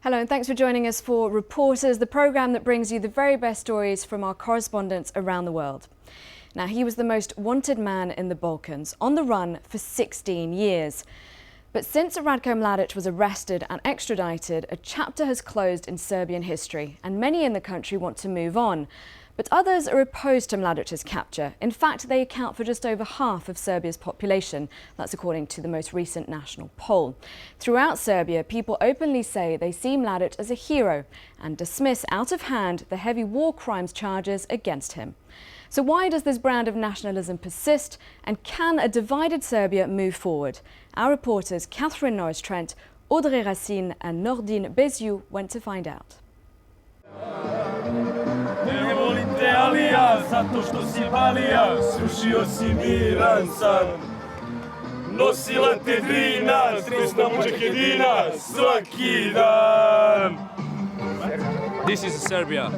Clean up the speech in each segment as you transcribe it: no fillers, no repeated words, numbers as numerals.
Hello and thanks for joining us for Reporters, the programme that brings you the very best stories from our correspondents around the world. Now, he was the most wanted man in the Balkans, on the run for 16 years. But since Ratko Mladic was arrested and extradited, a chapter has closed in Serbian history, and many in the country want to move on. But others are opposed to Mladic's capture. In fact, they account for just over half of Serbia's population. That's according to the most recent national poll. Throughout Serbia, people openly say they see Mladic as a hero and dismiss out of hand the heavy war crimes charges against him. So why does this brand of nationalism persist, and can a divided Serbia move forward? Our reporters Catherine Norris-Trent, Audrey Racine and Nordin Beziu went to find out. Zato što si balija, srušio si miran san. Nosila te drina, stresna mučekedina, svaki dan. This is Serbia,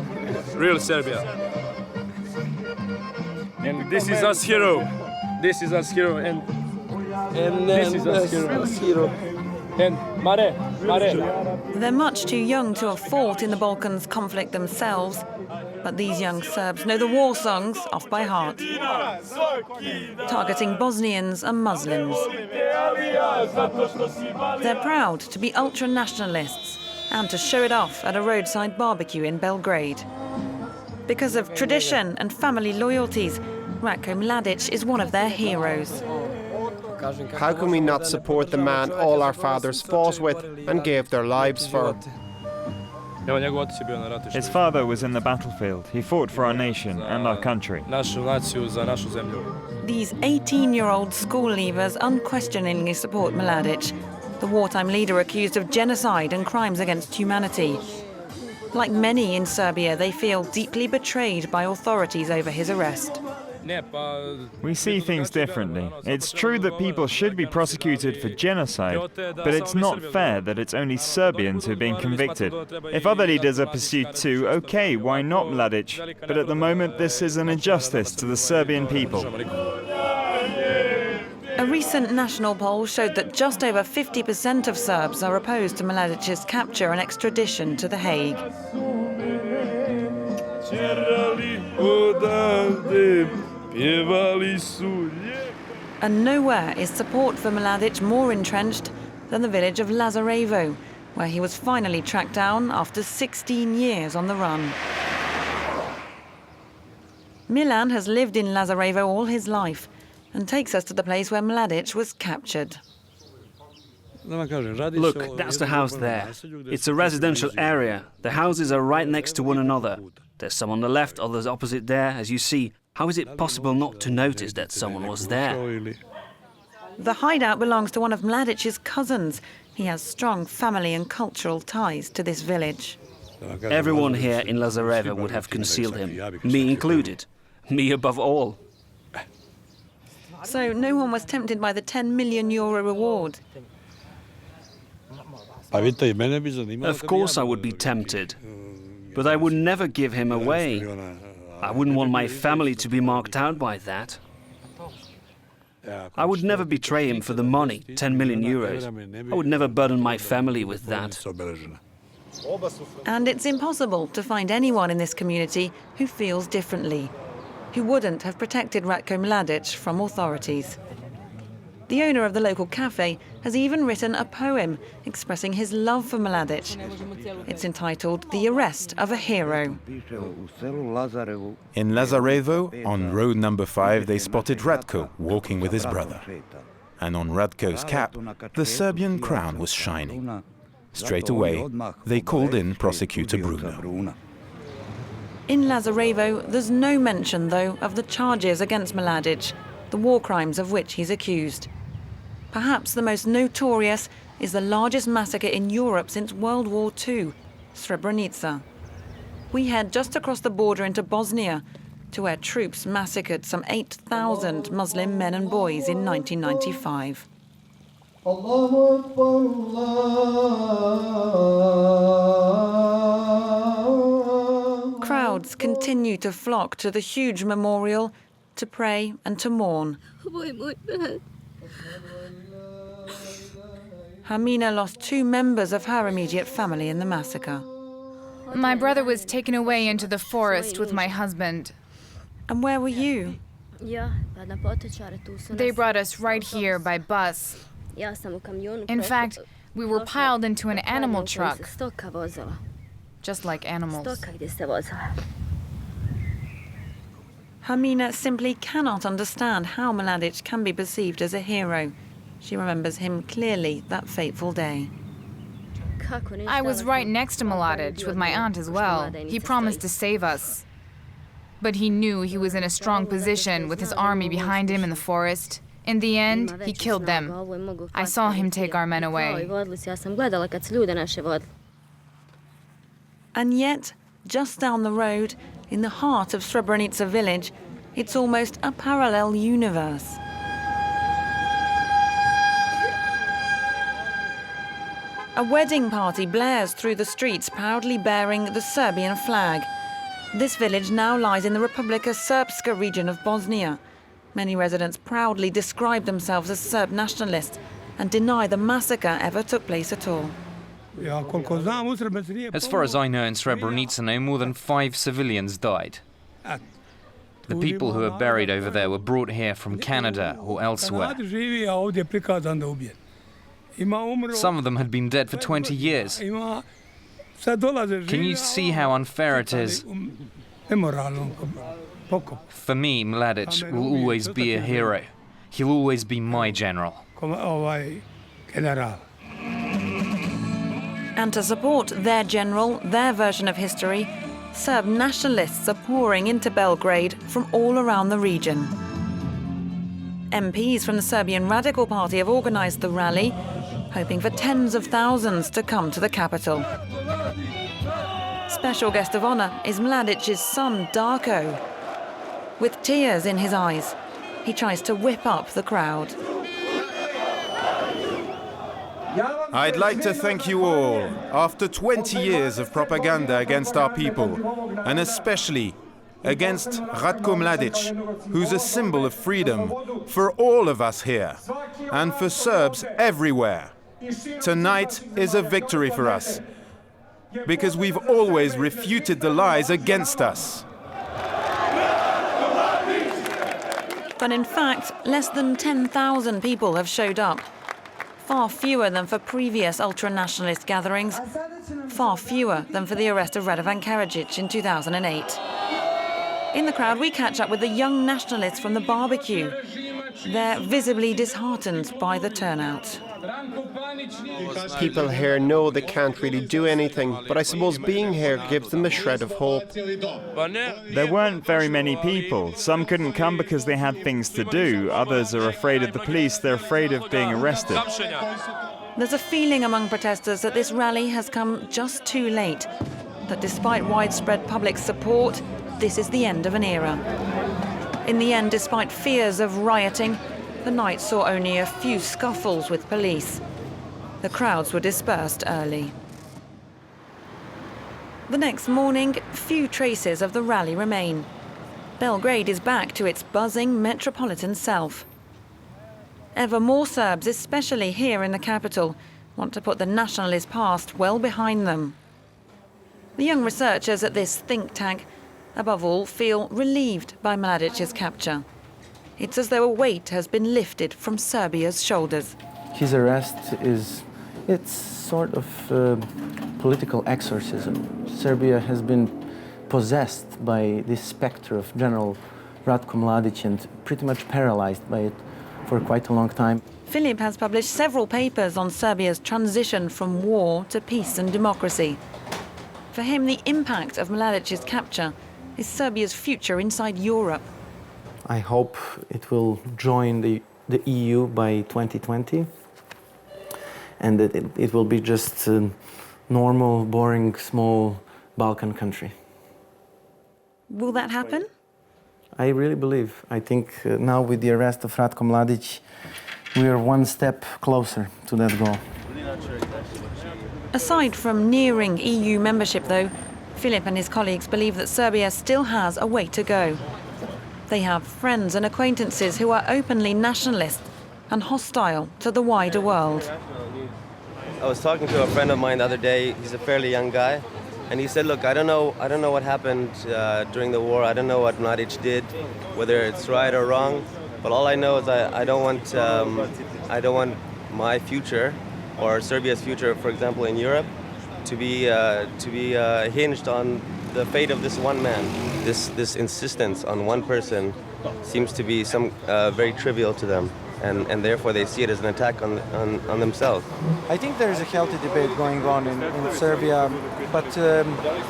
real Serbia. And this is us hero. This is us hero, and this is us hero. And Mare. They're much too young to have fought in the Balkans conflict themselves, but these young Serbs know the war songs off by heart, targeting Bosnians and Muslims. They're proud to be ultra-nationalists and to show it off at a roadside barbecue in Belgrade. Because of tradition and family loyalties, Ratko Mladic is one of their heroes. How can we not support the man all our fathers fought with and gave their lives for? His father was in the battlefield. He fought for our nation and our country. These 18-year-old school leavers unquestioningly support Mladic, the wartime leader accused of genocide and crimes against humanity. Like many in Serbia, they feel deeply betrayed by authorities over his arrest. We see things differently. It's true that people should be prosecuted for genocide, but it's not fair that it's only Serbians who are being convicted. If other leaders are pursued too, okay, why not Mladic? But at the moment, this is an injustice to the Serbian people. A recent national poll showed that just over 50% of Serbs are opposed to Mladic's capture and extradition to The Hague. And nowhere is support for Mladic more entrenched than the village of Lazarevo, where he was finally tracked down after 16 years on the run. Milan has lived in Lazarevo all his life and takes us to the place where Mladic was captured. Look, that's the house there. It's a residential area. The houses are right next to one another. There's some on the left, others opposite there, as you see. How is it possible not to notice that someone was there? The hideout belongs to one of Mladic's cousins. He has strong family and cultural ties to this village. Everyone here in Lazarevo would have concealed him, me included. Me above all. So no one was tempted by the €10 million reward. Of course I would be tempted, but I would never give him away. I wouldn't want my family to be marked out by that. I would never betray him for the money, €10 million. I would never burden my family with that. And it's impossible to find anyone in this community who feels differently, who wouldn't have protected Ratko Mladic from authorities. The owner of the local cafe has even written a poem expressing his love for Mladic. It's entitled The Arrest of a Hero. In Lazarevo, on road number 5, they spotted Ratko walking with his brother. And on Ratko's cap, the Serbian crown was shining. Straight away, they called in prosecutor Bruno. In Lazarevo, there's no mention, though, of the charges against Mladic, the war crimes of which he's accused. Perhaps the most notorious is the largest massacre in Europe since World War II, Srebrenica. We head just across the border into Bosnia, to where troops massacred some 8,000 Muslim men and boys in 1995. Crowds continue to flock to the huge memorial to pray and to mourn. Hermina lost 2 members of her immediate family in the massacre. My brother was taken away into the forest with my husband. And where were you? They brought us right here by bus. In fact, we were piled into an animal truck, just like animals. Hermina simply cannot understand how Mladic can be perceived as a hero. She remembers him clearly that fateful day. I was right next to Mladic with my aunt as well. He promised to save us. But he knew he was in a strong position with his army behind him in the forest. In the end, he killed them. I saw him take our men away. And yet, just down the road, in the heart of Srebrenica village, it's almost a parallel universe. A wedding party blares through the streets, proudly bearing the Serbian flag. This village now lies in the Republika Srpska region of Bosnia. Many residents proudly describe themselves as Serb nationalists and deny the massacre ever took place at all. As far as I know, in Srebrenica, no more than 5 civilians died. The people who are buried over there were brought here from Canada or elsewhere. Some of them had been dead for 20 years. Can you see how unfair it is? For me, Mladic will always be a hero. He'll always be my general. And to support their general, their version of history, Serb nationalists are pouring into Belgrade from all around the region. MPs from the Serbian Radical Party have organised the rally, hoping for tens of thousands to come to the capital. Special guest of honour is Mladic's son, Darko. With tears in his eyes, he tries to whip up the crowd. I'd like to thank you all. After 20 years of propaganda against our people, and especially against Ratko Mladic, who's a symbol of freedom for all of us here, and for Serbs everywhere. Tonight is a victory for us, because we've always refuted the lies against us. But in fact, less than 10,000 people have showed up. Far fewer than for previous ultra-nationalist gatherings, far fewer than for the arrest of Radovan Karadzic in 2008. In the crowd, we catch up with the young nationalists from the barbecue. They're visibly disheartened by the turnout. People here know they can't really do anything, but I suppose being here gives them a shred of hope. There weren't very many people. Some couldn't come because they had things to do. Others are afraid of the police. They're afraid of being arrested. There's a feeling among protesters that this rally has come just too late, that despite widespread public support, this is the end of an era. In the end, despite fears of rioting, the night saw only a few scuffles with police. The crowds were dispersed early. The next morning, few traces of the rally remain. Belgrade is back to its buzzing metropolitan self. Ever more Serbs, especially here in the capital, want to put the nationalist past well behind them. The young researchers at this think tank, above all, feel relieved by Mladic's capture. It's as though a weight has been lifted from Serbia's shoulders. His arrest it's sort of political exorcism. Serbia has been possessed by this specter of General Ratko Mladic and pretty much paralyzed by it for quite a long time. Filip has published several papers on Serbia's transition from war to peace and democracy. For him, the impact of Mladic's capture is Serbia's future inside Europe. I hope it will join the EU by 2020, and that it will be just a normal, boring, small Balkan country. Will that happen? I really believe. I think now with the arrest of Ratko Mladic, we are one step closer to that goal. Aside from nearing EU membership, though, Filip and his colleagues believe that Serbia still has a way to go. They have friends and acquaintances who are openly nationalist and hostile to the wider world. I was talking to a friend of mine the other day. He's a fairly young guy, and he said, "Look, I don't know what happened during the war. I don't know what Mladic did, whether it's right or wrong. But all I know is I don't want my future or Serbia's future, for example, in Europe, to be hinged on the fate of this one man. This insistence on one person seems to be very trivial to them, and therefore they see it as an attack on themselves." I think there is a healthy debate going on in Serbia, but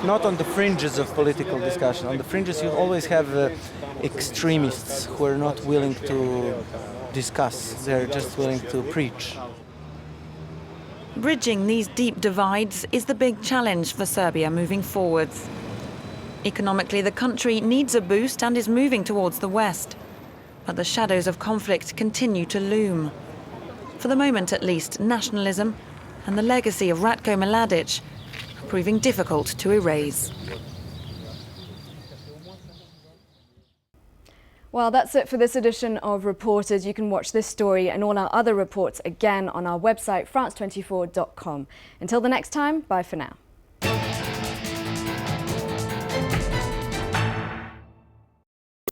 not on the fringes of political discussion. On the fringes you always have extremists who are not willing to discuss, they're just willing to preach. Bridging these deep divides is the big challenge for Serbia moving forwards. Economically, the country needs a boost and is moving towards the west. But the shadows of conflict continue to loom. For the moment at least, nationalism and the legacy of Ratko Mladic are proving difficult to erase. Well, that's it for this edition of Reporters. You can watch this story and all our other reports again on our website, france24.com. Until the next time, bye for now.